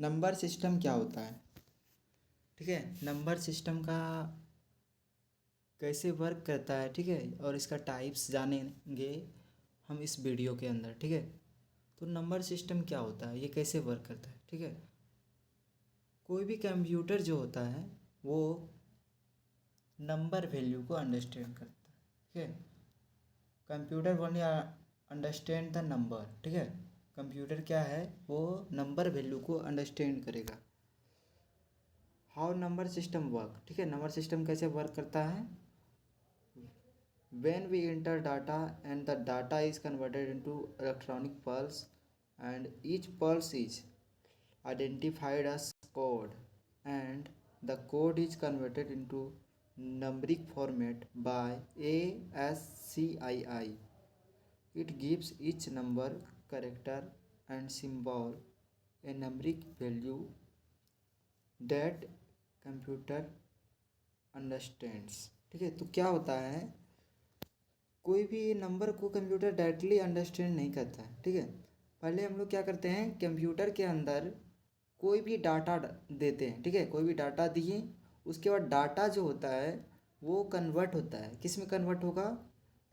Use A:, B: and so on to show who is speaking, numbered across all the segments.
A: Number system क्या होता है? ठीक है, नंबर सिस्टम का कैसे वर्क करता है, ठीक है, और इसका टाइप्स जानेंगे हम इस वीडियो के अंदर। ठीक है, तो नंबर सिस्टम क्या होता है, ये कैसे वर्क करता है। ठीक है, कोई भी कंप्यूटर जो होता है वो नंबर वैल्यू को अंडरस्टैंड करता है। ठीक है, computer only understand the number. ठीक है, कंप्यूटर क्या है, वो नंबर वैल्यू को अंडरस्टैंड करेगा। हाउ नंबर सिस्टम वर्क, ठीक है, नंबर सिस्टम कैसे वर्क करता है। when we enter data and the data is converted into electronic pulse and each pulse is identified as code and the code is converted into numeric format by ASCII. It gives each number, character and symbol a numeric value that computer understands. ठीक है, तो क्या होता है, कोई भी number को computer directly understand नहीं करता है। ठीक है, पहले हम लोग क्या करते हैं, कंप्यूटर के अंदर कोई भी डाटा देते हैं। ठीक है, कोई भी डाटा दिए, उसके बाद डाटा जो होता है वो कन्वर्ट होता है। किस में कन्वर्ट होगा,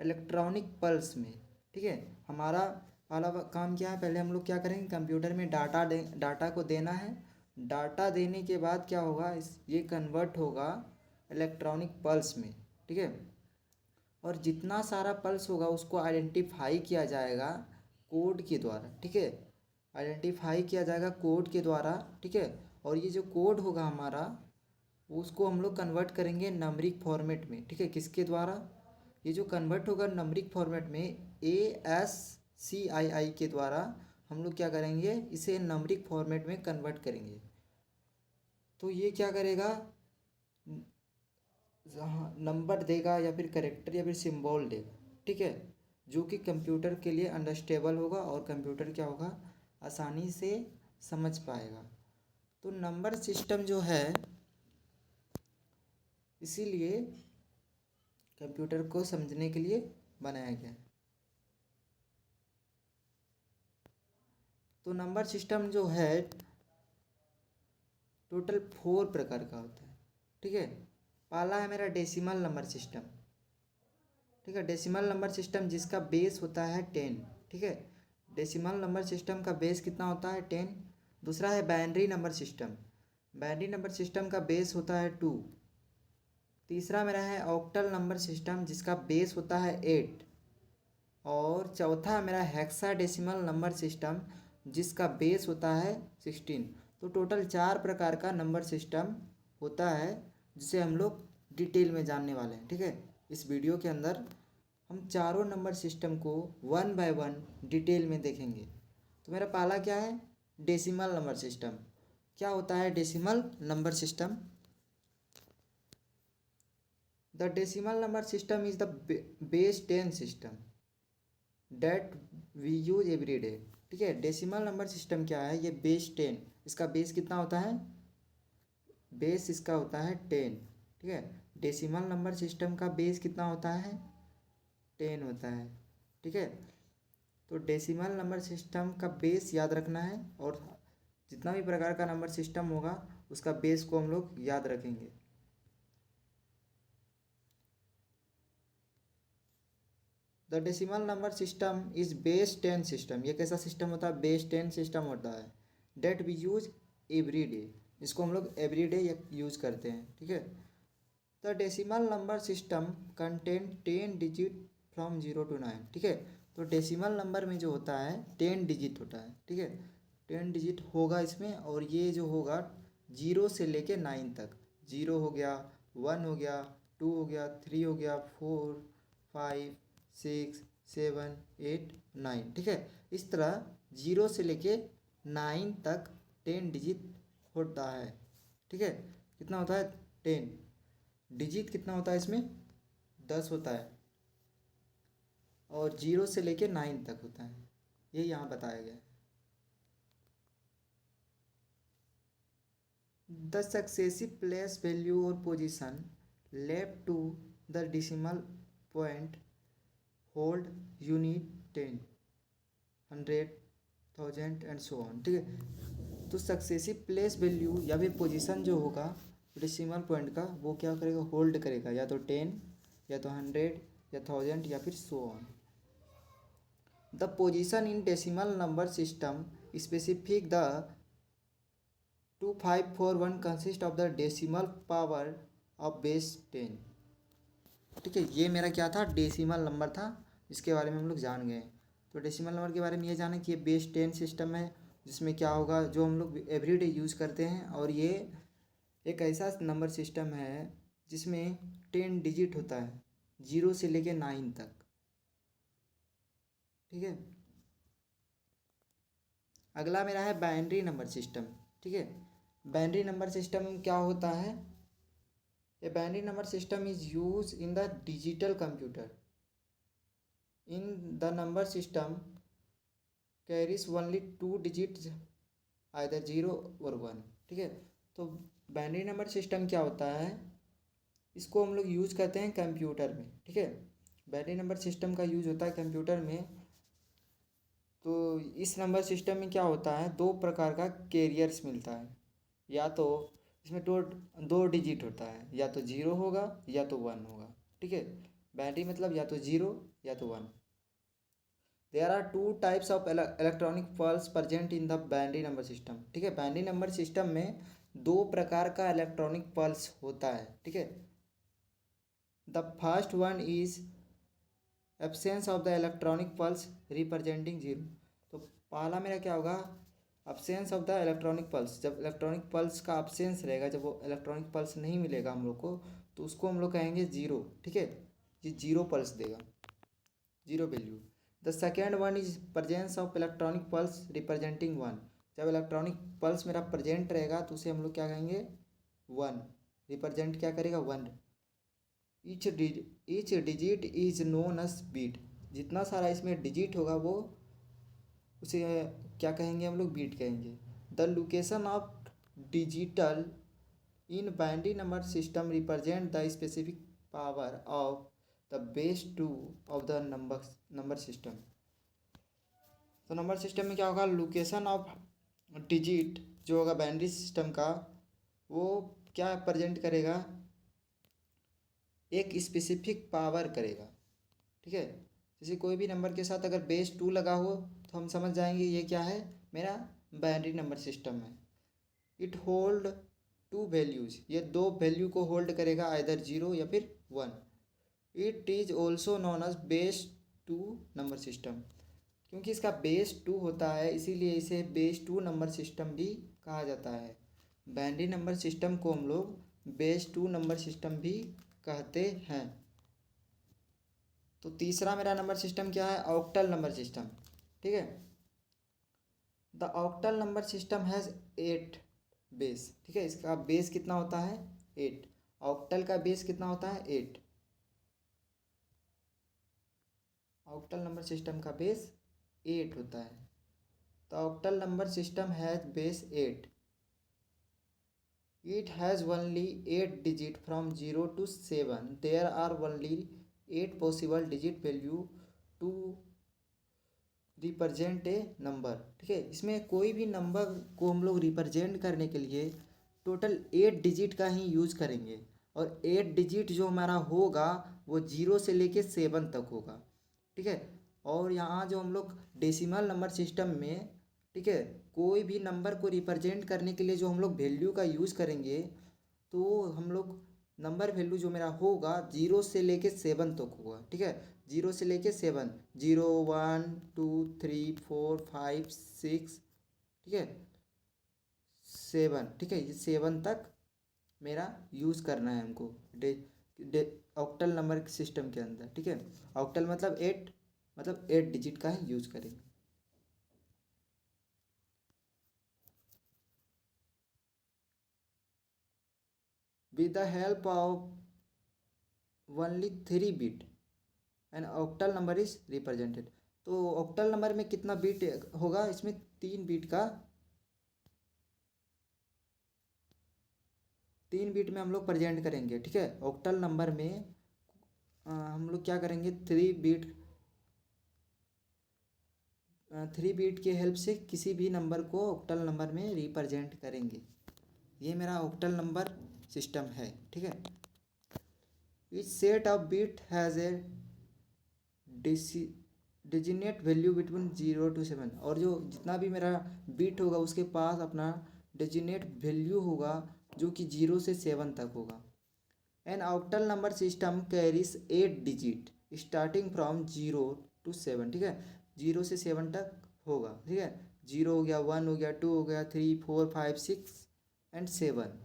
A: इलेक्ट्रॉनिक पल्स में। ठीक है, हमारा पहला काम क्या है, पहले हम लोग क्या करेंगे, कंप्यूटर में डाटा को देना है। डाटा देने के बाद क्या होगा, ये कन्वर्ट होगा इलेक्ट्रॉनिक पल्स में। ठीक है, और जितना सारा पल्स होगा उसको आइडेंटिफाई किया जाएगा कोड के द्वारा। ठीक है, आइडेंटिफाई किया जाएगा कोड के द्वारा। ठीक है, और ये जो कोड होगा हमारा, उसको हम लोग कन्वर्ट करेंगे नंबरिक फॉर्मेट में। ठीक है, किसके द्वारा, ये जो कन्वर्ट होगा नंबरिक फॉर्मेट में ASCII के द्वारा हम लोग क्या करेंगे, इसे नंबरिक फॉर्मेट में कन्वर्ट करेंगे। तो ये क्या करेगा, नंबर देगा या फिर करेक्टर या फिर सिंबल देगा। ठीक है, जो कि कंप्यूटर के लिए अंडरस्टेबल होगा और कंप्यूटर क्या होगा, आसानी से समझ पाएगा। तो नंबर सिस्टम जो है, इसीलिए कंप्यूटर को समझने के लिए बनाया गया है। तो नंबर सिस्टम जो है टोटल 4 प्रकार का होता है। ठीक है, पहला है मेरा डेसिमल नंबर सिस्टम। ठीक है, डेसिमल नंबर सिस्टम जिसका बेस होता है 10। ठीक है, डेसिमल नंबर सिस्टम का बेस कितना होता है, 10। दूसरा है binary number system. Binary number system का बेस होता है 2। तीसरा मेरा है ऑक्टल नंबर सिस्टम जिसका बेस होता है 8। और चौथा मेरा हेक्साडेसिमल नंबर सिस्टम जिसका बेस होता है 16। तो टोटल 4 प्रकार का नंबर सिस्टम होता है जिसे हम लोग डिटेल में जानने वाले हैं। ठीक है, इस वीडियो के अंदर हम चारों नंबर सिस्टम को 1 बाय 1 डिटेल में देखेंगे। तो मेरा पहला क्या है, डेसिमल नंबर सिस्टम। क्या होता है decimal number system, the decimal number system is the base 10 system that we use every day. ठीक है, डेसिमल नंबर सिस्टम क्या है, ये बेस 10, इसका बेस कितना होता है, बेस इसका होता है 10। ठीक है, डेसिमल नंबर सिस्टम का बेस कितना होता है, 10 होता है। ठीक है, तो डेसिमल नंबर सिस्टम का बेस याद रखना है, और जितना भी प्रकार का नंबर सिस्टम होगा उसका बेस को हम लोग याद रखेंगे। The decimal number system is base 10 system. ये कैसा सिस्टम होता है, बेस 10 सिस्टम होता है that we use every day, जिसको हम लोग एवरी डे यूज करते हैं। ठीक है, the decimal number system contain 10 digit from 0 to 9। ठीक है, तो डेसिमल नंबर में जो होता है 10 डिजिट होता है। ठीक है, 10 डिजिट होगा इसमें, और ये जो होगा 0 से लेके 9 तक। 0 हो गया, 1 हो गया, 2 हो गया, 3 हो गया, 4 5 6 7 8 9। ठीक है, इस तरह 0 से लेके 9 तक 10 डिजिट होता है। ठीक है, कितना होता है, 10 डिजिट कितना होता है इसमें, 10 होता है, और 0 से लेके 9 तक होता है, ये यहाँ बताया गया है। द सक्सेसिव प्लेस वैल्यू और position left to the decimal point hold unit 10 100 1000 and so on. ठीक है, तो सक्सेसिव प्लेस वैल्यू या फिर पोजीशन जो होगा डेसिमल पॉइंट का, वो क्या करेगा, होल्ड करेगा, या तो 10 या तो 100 या 1000 या फिर so on. The position in decimal number system specific the 2541 consist of the decimal power of base 10। ठीक है, ये मेरा क्या था, डेसिमल नंबर था, इसके बारे में हम लोग जान गए। तो डेसिमल नंबर के बारे में ये जाने कि ये बेस 10 सिस्टम है, जिसमें क्या होगा, जो हम लोग एवरीडे यूज़ करते हैं, और ये एक ऐसा नंबर सिस्टम है जिसमें 10 डिजिट होता है, 0 से लेके 9 तक। ठीक है, अगला मेरा है बाइनरी नंबर सिस्टम। ठीक है, बाइनरी नंबर सिस्टम क्या होता है, a binary number system is use in the digital computer. In the number system carries only 2 digit, either 0 और 1। ठीक है, तो बाइनरी नंबर सिस्टम क्या होता है, इसको हम लोग यूज करते हैं कंप्यूटर में। ठीक है, बाइनरी नंबर सिस्टम का यूज होता है कंप्यूटर में। तो इस नंबर सिस्टम में क्या होता है, दो प्रकार का कैरियर्स मिलता है, या तो इसमें दो डिजिट होता है, या तो 0 होगा या तो 1 होगा। ठीक है, बाइनरी मतलब या तो 0 या तो 1। There are two types of electronic pulse present in the binary number system. ठीक है, बाइनरी नंबर सिस्टम में दो प्रकार का इलेक्ट्रॉनिक पल्स होता है। ठीक है, the first one is absence of the electronic pulse representing 0। तो पहला मेरा क्या होगा, absence of the electronic pulse. जब इलेक्ट्रॉनिक पल्स का अब्सेंस रहेगा, जब वो इलेक्ट्रॉनिक पल्स नहीं मिलेगा हम लोग को, तो उसको हम लोग कहेंगे 0। ठीक है, ये 0 पल्स देगा, 0 value. The second one is presence of electronic pulse representing 1। जब इलेक्ट्रॉनिक पल्स मेरा प्रेजेंट रहेगा तो उसे हम लोग क्या कहेंगे, 1, रिप्रेजेंट क्या करेगा, 1। Each digit is known as bit. जितना सारा इसमें डिजिट होगा वो उसे क्या कहेंगे, हम लोग बीट कहेंगे। The location of digital in binary number system represent the specific power of the base 2 of the number system. तो नंबर सिस्टम में क्या होगा, लोकेशन ऑफ डिजिट जो होगा बाइनरी सिस्टम का, वो क्या प्रेजेंट करेगा, एक स्पेसिफिक पावर करेगा। ठीक है, जैसे कोई भी नंबर के साथ अगर बेस 2 लगा हो तो हम समझ जाएंगे ये क्या है, मेरा बाइनरी नंबर सिस्टम है। इट होल्ड 2 वैल्यूज, ये 2 वैल्यू को होल्ड करेगा, आइदर 0 या फिर 1। It is also known as base 2 number system. क्योंकि इसका बेस 2 होता है, इसीलिए इसे बेस 2 नंबर सिस्टम भी कहा जाता है। बाइनरी नंबर सिस्टम को हम लोग बेस 2 नंबर सिस्टम भी कहते हैं। तो तीसरा मेरा नंबर सिस्टम क्या है, ऑक्टल नंबर सिस्टम। ठीक है, the octal number system has 8 base. ठीक है, इसका बेस कितना होता है, 8। ऑक्टल का बेस कितना होता है, 8। ऑक्टल नंबर सिस्टम का बेस 8 होता है। The octal number system has base 8। It has only 8 digit from 0 to 7. There are only 8 possible digit value to represent a number. ठीक है, इसमें कोई भी नंबर को हम लोग रिप्रेजेंट करने के लिए टोटल 8 डिजिट का ही यूज करेंगे, और 8 डिजिट जो हमारा होगा वो 0 से लेके 7 तक होगा। ठीक है, और यहाँ जो हम लोग डेसिमल नंबर सिस्टम में, ठीक है, कोई भी नंबर को रिप्रेजेंट करने के लिए जो हम लोग वैल्यू का यूज़ करेंगे, तो हम लोग नंबर वैल्यू जो मेरा होगा 0 से लेके 7 तक होगा। ठीक है, 0 से लेके 7, 0 1 2 3 4 5 6, ठीक है, 7। ठीक है, ये 7 तक मेरा यूज़ करना है हमको day day octal number system के अंदर। ठीक है, ऑक्टल मतलब 8, मतलब 8 डिजिट का ही यूज़ करेंगे। With the help of only 3 bit and octal number is represented. तो ऑक्टल नंबर में कितना बीट होगा, इसमें 3 बीट का, 3 बीट में हम लोग प्रेजेंट करेंगे। ठीक है, ऑक्टल नंबर में हम लोग क्या करेंगे, 3 बीट 3 बीट के हेल्प से किसी भी नंबर को ऑक्टल नंबर में रिप्रेजेंट करेंगे। ये मेरा ऑक्टल नंबर सिस्टम है, ठीक है। Each set of bit has a designate value between 0 to 7, और जो जितना भी मेरा बीट होगा उसके पास अपना डिजिनेट वैल्यू होगा जो कि 0 से 7 तक होगा। An octal number system carries 8 digit starting from 0 to 7, ठीक है। 0 से 7 तक होगा, ठीक है। 0 हो गया, 1 हो गया, 2 हो गया, 3, 4, 5, 6 and 7।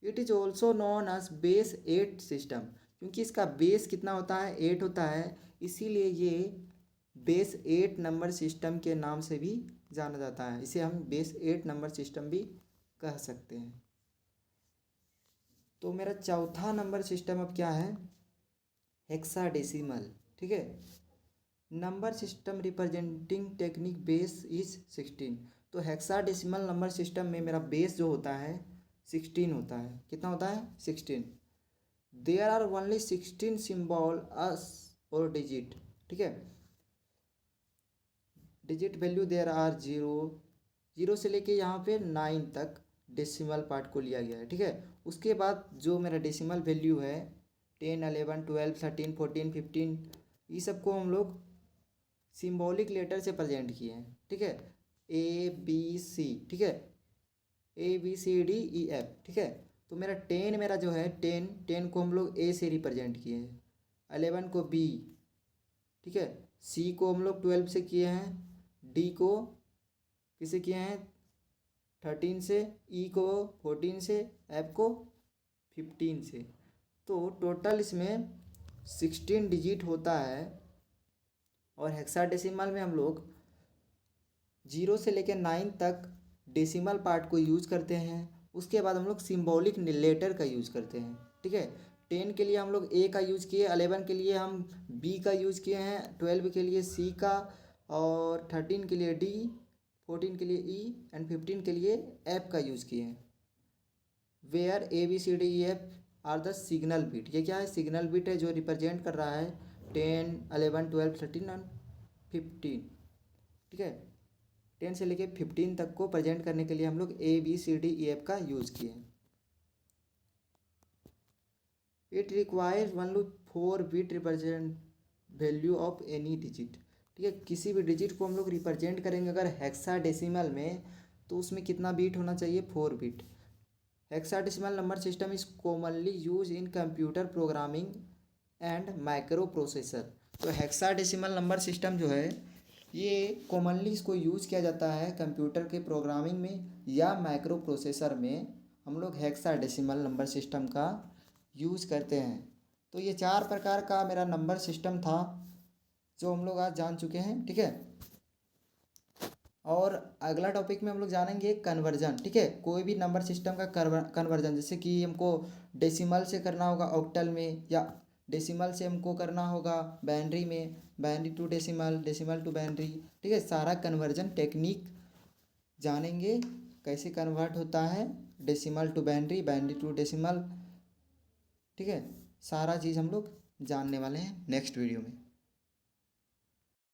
A: It is also known as base 8 system, क्योंकि इसका बेस कितना होता है, 8 होता है, इसीलिए ये बेस 8 नंबर सिस्टम के नाम से भी जाना जाता है। इसे हम बेस 8 नंबर सिस्टम भी कह सकते हैं। तो मेरा चौथा नंबर सिस्टम अब क्या है, हेक्साडेसिमल, ठीक है। Number system representing technique base is 16। तो हेक्साडेसिमल नंबर सिस्टम में मेरा बेस जो होता है 16 होता है। कितना होता है, 16। देयर आर ओनली 16 सिम्बॉल अस और डिजिट, ठीक है। डिजिट वैल्यू देयर आर 0 से लेके यहाँ पे 9 तक डेसिमल पार्ट को लिया गया है, ठीक है। उसके बाद जो मेरा डेसिमल वैल्यू है 10, 11, 12, 13, 14, 15, ये सबको हम लोग सिंबॉलिक लेटर से प्रेजेंट किए हैं, ठीक है। ABC, ठीक है, ABCDEF, ठीक है। तो मेरा 10 मेरा जो है 10 को हम लोग A से रिप्रेजेंट किए हैं, 11 को B, ठीक है। C को हम लोग 12 से किए हैं, D को किसे किए हैं 13 से, E को 14 से, F को 15 से। तो टोटल इसमें 16 डिजिट होता है। और हेक्साडेसिमल में हम लोग 0 से लेकर 9 तक डेसिमल पार्ट को यूज करते हैं। उसके बाद हम लोग सिंबॉलिक लेटर का यूज करते हैं, ठीक है। 10 के लिए हम लोग A का यूज किए, 11 के लिए हम B का यूज किए हैं, 12 के लिए C का, और 13 के लिए D, 14 के लिए E एंड 15 के लिए F का यूज किए हैं। Where ABCDEF are the signal bit. ये क्या है, सिग्नल बीट है जो रिप्रेजेंट कर रहा है 10, 11, 12, 13 एंड 15, ठीक है। 10 से लेके 15 तक को प्रेजेंट करने के लिए हम लोग ABCDEF का यूज किए। It requires only 4 bit represent value of any digit, ठीक है। किसी भी डिजिट को हम लोग रिप्रेजेंट करेंगे अगर हेक्साडेसिमल में, तो उसमें कितना बीट होना चाहिए, 4 bit. Hexadecimal number system is commonly use in computer programming and micro processor. तो हेक्साडेसिमल नंबर सिस्टम जो है ये कॉमनली इसको यूज़ किया जाता है कंप्यूटर के प्रोग्रामिंग में या माइक्रो प्रोसेसर में। हम लोग हेक्साडेसिमल नंबर सिस्टम का यूज़ करते हैं। तो ये 4 प्रकार का मेरा नंबर सिस्टम था जो हम लोग आज जान चुके हैं, ठीक है। और अगला टॉपिक में हम लोग जानेंगे कन्वर्जन, ठीक है। कोई भी नंबर सिस्टम का कन्वर्जन, जैसे कि हमको डेसिमल से करना होगा ऑक्टल में, या डेसिमल से हमको करना होगा बाइनरी में, binary to decimal, decimal to binary, ठीक है। सारा कन्वर्जन टेक्निक जानेंगे, कैसे कन्वर्ट होता है decimal to binary, binary to decimal, ठीक है। सारा चीज़ हम लोग जानने वाले हैं नेक्स्ट वीडियो में।